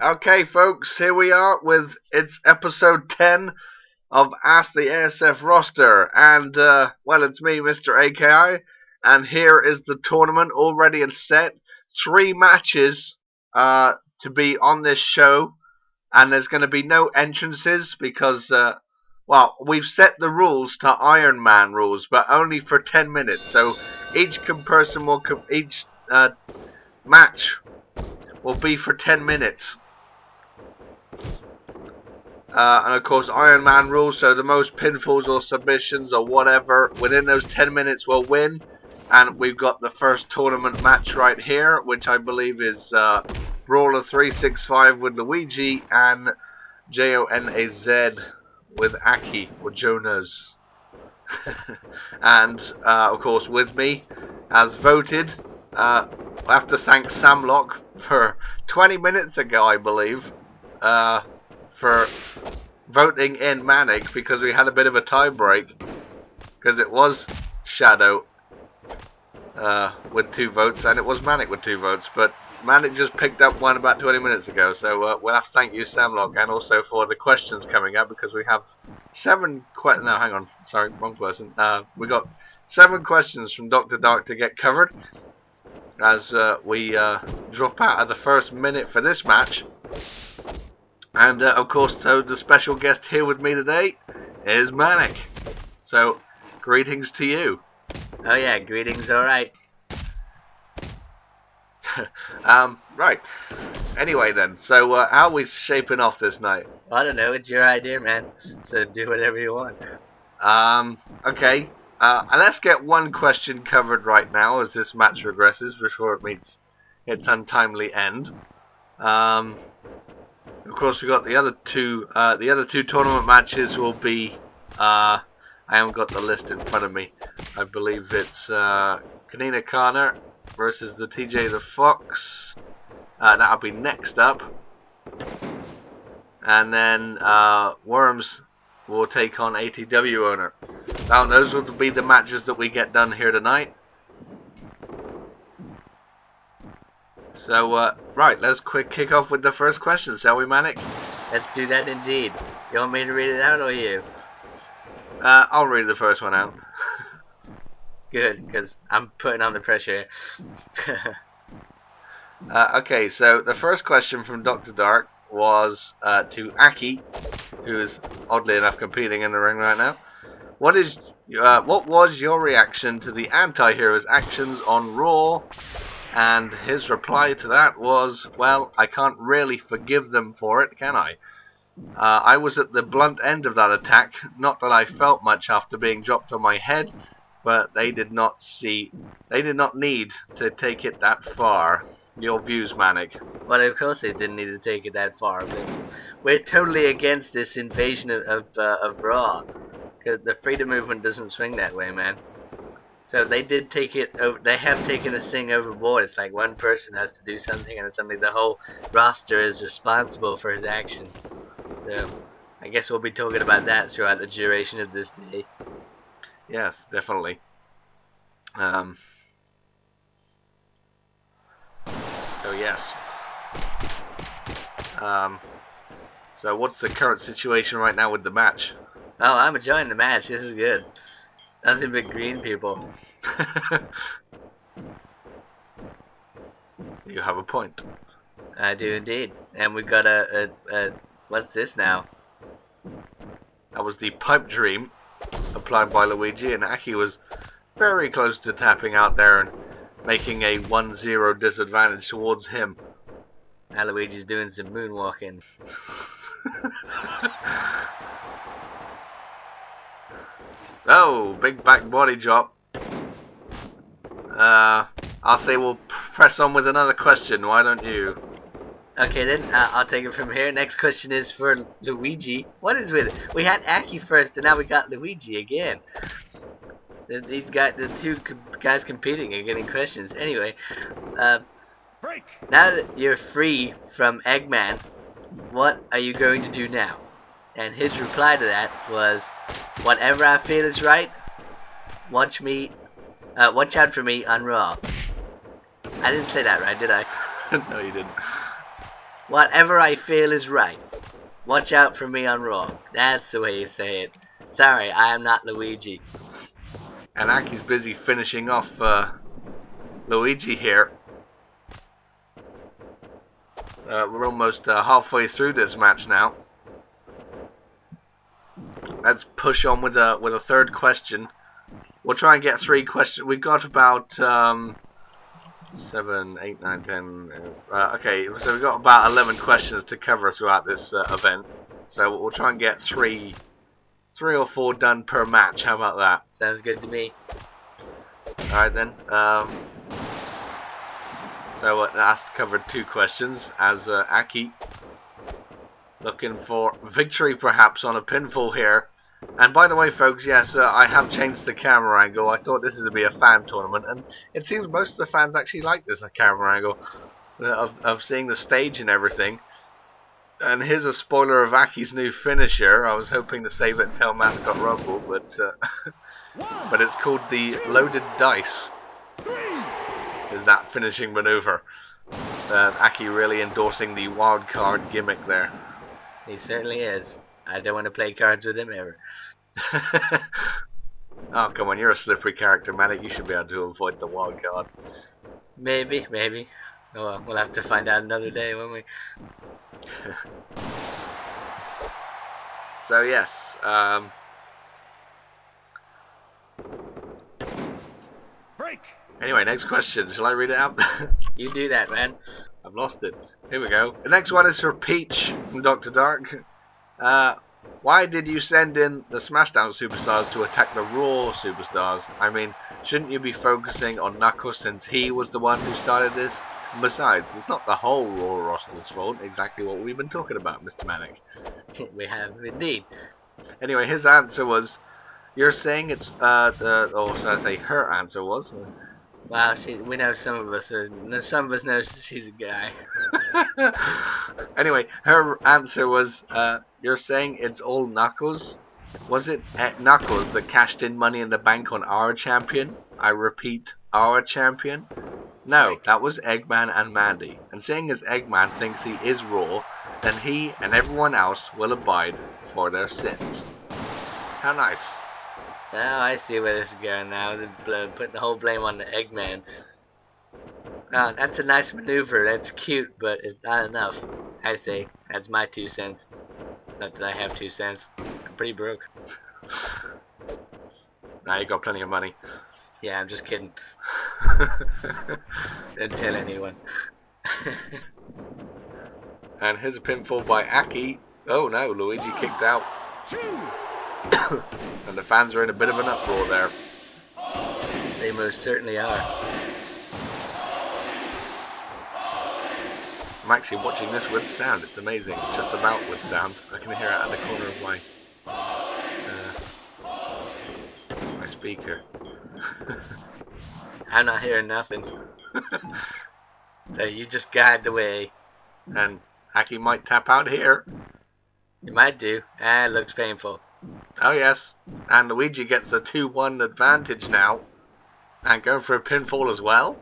Okay, folks, here we are with it's episode 10 of Ask the ASF Roster, and well, it's me, Mr. AKI, and here is the tournament already and set. 3 matches to be on this show, and there's going to be no entrances because, well, we've set the rules to Iron Man rules, but only for 10 minutes. So each match will be for 10 minutes. And of course, Iron Man rules, so the most pinfalls or submissions or whatever within those 10 minutes will win. And we've got the first tournament match right here, which I believe is Brawler 365 with Luigi and Jonaz with Aki, or Jonas. And of course, with me, as voted, I have to thank Samlock for 20 minutes ago, I believe, for voting in Manic, because we had a bit of a tie break, because it was Shadow with 2 votes and it was Manic with 2 votes, but Manic just picked up one about 20 minutes ago, so we'll have to thank you, Samlock, and also for the questions coming up, because we have 7 questions. No, hang on, sorry, wrong person. We got 7 questions from Dr. Dark to get covered as we drop out of the first minute for this match. And of course, so the special guest here with me today is Manic. So, greetings to you. Oh yeah, greetings, alright. Right. Anyway then, so how are we shaping off this night? I don't know, it's your idea, man. So do whatever you want. Okay. And let's get one question covered right now as this match regresses before it meets its untimely end. Of course, we got the other two. The other 2 tournament matches will be. I haven't got the list in front of me. I believe it's Kanina Connor versus the TJ the Fox. That'll be next up, and then Worms will take on ATW Owner. Now, those will be the matches that we get done here tonight. So, right, let's kick off with the first question, shall we, Manic? Let's do that indeed. You want me to read it out or you? I'll read the first one out. Good, because I'm putting on the pressure. Okay, so the first question from Dr. Dark was to Aki, who is oddly enough competing in the ring right now. What was your reaction to the anti-hero's actions on Raw? And his reply to that was, well, I can't really forgive them for it, can I? I was at the blunt end of that attack. Not that I felt much after being dropped on my head, but they did not need to take it that far. Your views, Manic? Well, of course they didn't need to take it that far. But we're totally against this invasion of Raw, because the freedom movement doesn't swing that way, man. So they did take it over. They have taken this thing overboard. It's like one person has to do something, and suddenly the whole roster is responsible for his actions. So I guess we'll be talking about that throughout the duration of this day. Yes, definitely. So yes. So what's the current situation right now with the match? Oh, I'm enjoying the match. This is good. Nothing but green people. You have a point. I do indeed. And we've got a what's this now? That was the pipe dream applied by Luigi, and Aki was very close to tapping out there and making a 1-0 disadvantage towards him. Now Luigi's doing some moonwalking. Oh, big back body drop. I'll say we'll press on with another question, why don't you? Okay then, I'll take it from here. Next question is for Luigi. What is with it? We had Aki first, and now we got Luigi again. These guys, the 2 guys competing are getting questions. Anyway, now that you're free from Eggman, what are you going to do now? And his reply to that was, whatever I feel is right, watch out for me on Raw. I didn't say that right, did I? No, you didn't. Whatever I feel is right. Watch out for me on Raw. That's the way you say it. Sorry, I am not Luigi. And Aki's busy finishing off Luigi here. We're almost halfway through this match now. Let's push on with a third question. We'll try and get 3 questions. We've got about 7, 8, 9, 10. Okay, so we've got about 11 questions to cover throughout this event. So we'll try and get 3 or 4 done per match. How about that? Sounds good to me. Alright then. So that's covered 2 questions as Aki looking for victory perhaps on a pinfall here. And by the way folks, yes, I have changed the camera angle. I thought this would be a fan tournament, and it seems most of the fans actually like this camera angle of seeing the stage and everything. And here's a spoiler of Aki's new finisher. I was hoping to save it until Mascot Rumble, but but it's called the Loaded Dice. Is that finishing maneuver? Aki really endorsing the wild card gimmick there. He certainly is. I don't want to play cards with him ever. Oh, come on, you're a slippery character, Manic. You should be able to avoid the wild card. Maybe. Oh, well, we'll have to find out another day, won't we? So, yes. Break. Anyway, next question. Shall I read it out? You do that, man. I've lost it. Here we go. The next one is for Peach from Dr. Dark. Why did you send in the SmackDown superstars to attack the Raw superstars? I mean, shouldn't you be focusing on Knuckles since he was the one who started this? And besides, it's not the whole Raw roster's fault. Exactly what we've been talking about, Mr. Manic. We have indeed. Anyway, his answer was, you're saying it's, or should I say her answer was? Well, we know some of us know she's a guy. Anyway, her answer was, you're saying it's all Knuckles? Was it Knuckles that cashed in Money in the Bank on our champion? I repeat, our champion? No, that was Eggman and Mandy. And seeing as Eggman thinks he is Raw, then he and everyone else will abide for their sins. How nice. Oh, I see where this is going now. Putting the whole blame on the Eggman. Oh, that's a nice maneuver. That's cute, but it's not enough. I say. That's my 2 cents. Not that I have 2 cents. I'm pretty broke. Nah, you got plenty of money. Yeah, I'm just kidding. Don't tell anyone. And here's a pinfall by Aki. Oh no, Luigi kicked out. 2. And the fans are in a bit of an uproar there. They most certainly are. I'm actually watching this with sound. It's amazing. Just about with sound. I can hear it at the corner of my speaker. I'm not hearing nothing. So you just guide the way. And Aki might tap out here. You might do. Ah, it looks painful. Oh yes. And Luigi gets a 2-1 advantage now. And going for a pinfall as well.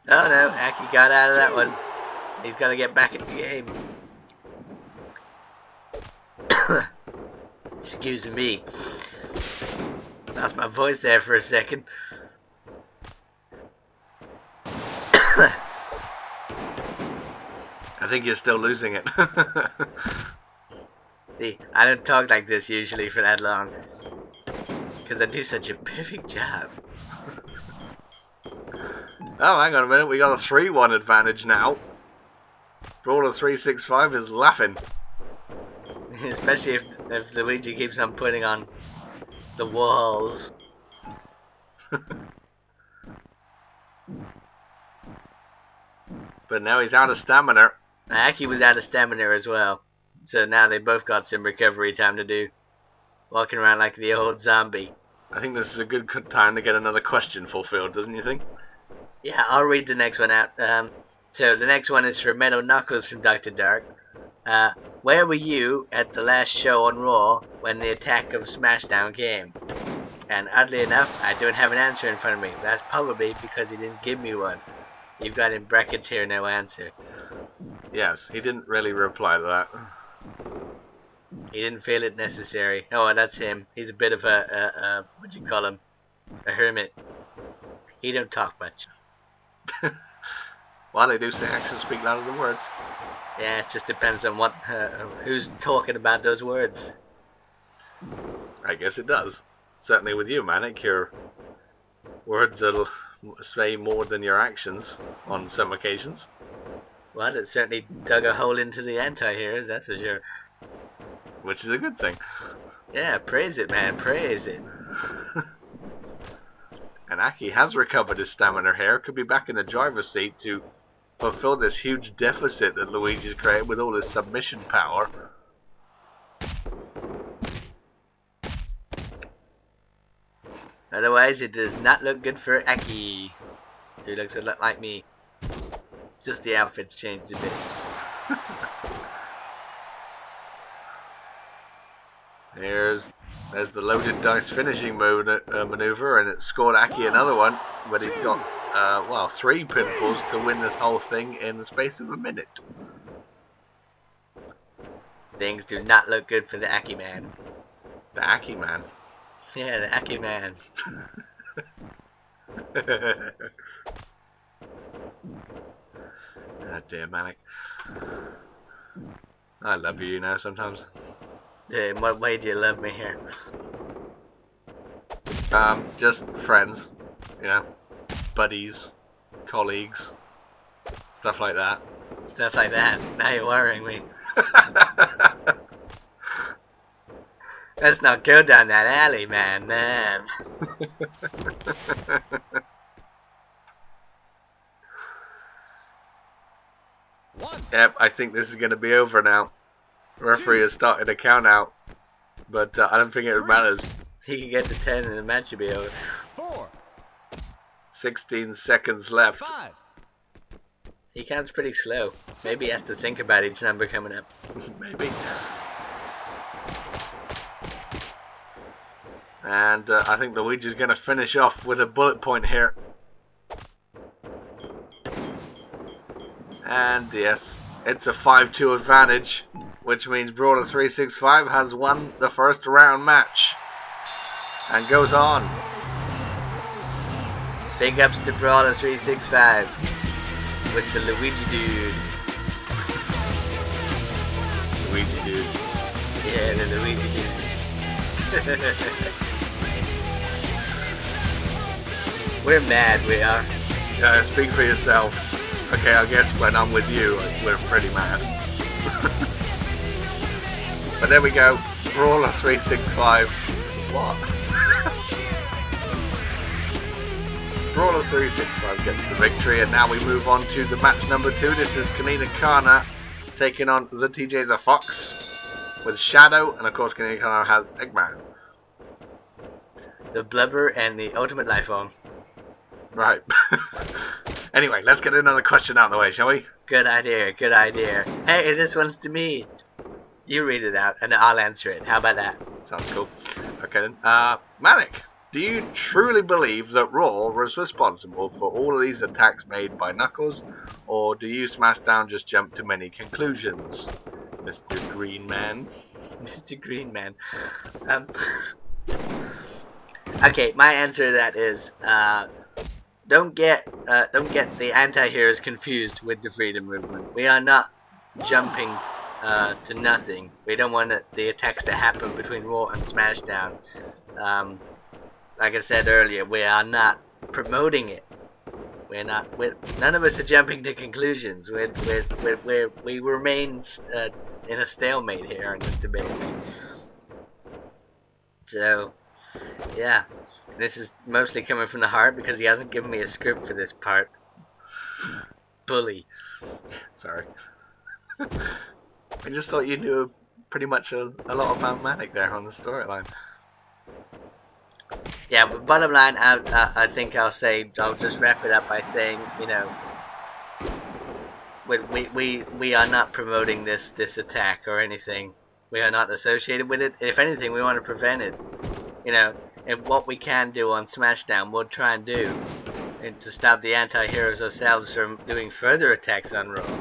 Oh no, Aki got out of that one. He's got to get back in the game. Excuse me. Lost my voice there for a second. I think you're still losing it. See, I don't talk like this usually for that long. Because I do such a perfect job. Oh, hang on a minute. We got a 3-1 advantage now. Brawler 365 is laughing. Especially if Luigi keeps on putting on the walls. But now he's out of stamina. Aki was out of stamina as well. So now they both got some recovery time to do. Walking around like the old zombie. I think this is a good time to get another question fulfilled, doesn't you think? Yeah, I'll read the next one out. So the next one is for Meadow Knuckles from Dr. Dark. Where were you at the last show on Raw when the attack of Smashdown came? And oddly enough, I don't have an answer in front of me. That's probably because he didn't give me one. You've got in brackets here, no answer. Yes, he didn't really reply to that. He didn't feel it necessary. Oh, and that's him. He's a bit of a what do you call him? A hermit. He don't talk much. Well, they do say actions speak louder than words. Yeah, it just depends on what who's talking about those words. I guess it does. Certainly with you, Manic, your words will say more than your actions on some occasions. Well, it certainly dug a hole into the anti-heroes, that's for sure. Which is a good thing. Yeah, praise it, man, praise it. And Aki has recovered his stamina here, could be back in the driver's seat to fulfill this huge deficit that Luigi's created with all his submission power. Otherwise, it does not look good for Aki, who looks a lot like me. Just the outfit's changed a bit. There's the loaded dice finishing maneuver, and it scored Aki another one, but he's got, well, 3 pinfalls to win this whole thing in the space of a minute. Things do not look good for the Aki man. The Aki man. Yeah, the Aki man. Ah, dear Manic. I love you now sometimes. Yeah, in what way do you love me here? Just friends, you know, buddies, colleagues, stuff like that. Stuff like that. Now you're worrying me. Let's not go down that alley, man. Yep, I think this is going to be over now. The referee has started a count out, but I don't think it matters. He can get to 10 and the match should be over. 4, 16 seconds left. 5. He counts pretty slow. Maybe he has to think about each number coming up. Maybe. And I think Luigi's going to finish off with a bullet point here. And yes, it's a 5-2 advantage, which means Brawler365 has won the first round match. And goes on. Big ups to Brawler365 with the Luigi dude. Luigi dude. Yeah, the Luigi dude. We're mad, we are. Speak for yourself. Okay, I guess when I'm with you, we're pretty mad. But there we go. Brawler365. What? Brawler365 gets the victory, and now we move on to the match number 2. This is Kanina Kana taking on the TJ the Fox with Shadow, and of course Kanina Kana has Eggman. The blubber and the ultimate life form. Right. Anyway, let's get another question out of the way, shall we? Good idea, good idea. Hey, this one's to me. You read it out, and I'll answer it. How about that? Sounds cool. Okay then. Manic, do you truly believe that Raw was responsible for all of these attacks made by Knuckles, or do you Smashdown just jump to many conclusions, Mr. Green Man? Mr. Green Man. Okay, my answer to that is, don't get the anti-heroes confused with the freedom movement. We are not jumping to nothing. We don't want the attacks to happen between Raw and Smashdown. Like I said earlier, we are not promoting it. None of us are jumping to conclusions. We remain in a stalemate here in this debate. So, yeah. This is mostly coming from the heart because he hasn't given me a script for this part. Bully. Sorry. I just thought you knew pretty much a lot about Manic there on the storyline. Yeah, but bottom line, I think I'll just wrap it up by saying, you know, we are not promoting this attack or anything. We are not associated with it. If anything, we want to prevent it. You know, and what we can do on Smashdown, we'll try and do, and to stop the anti-heroes ourselves from doing further attacks on Raw.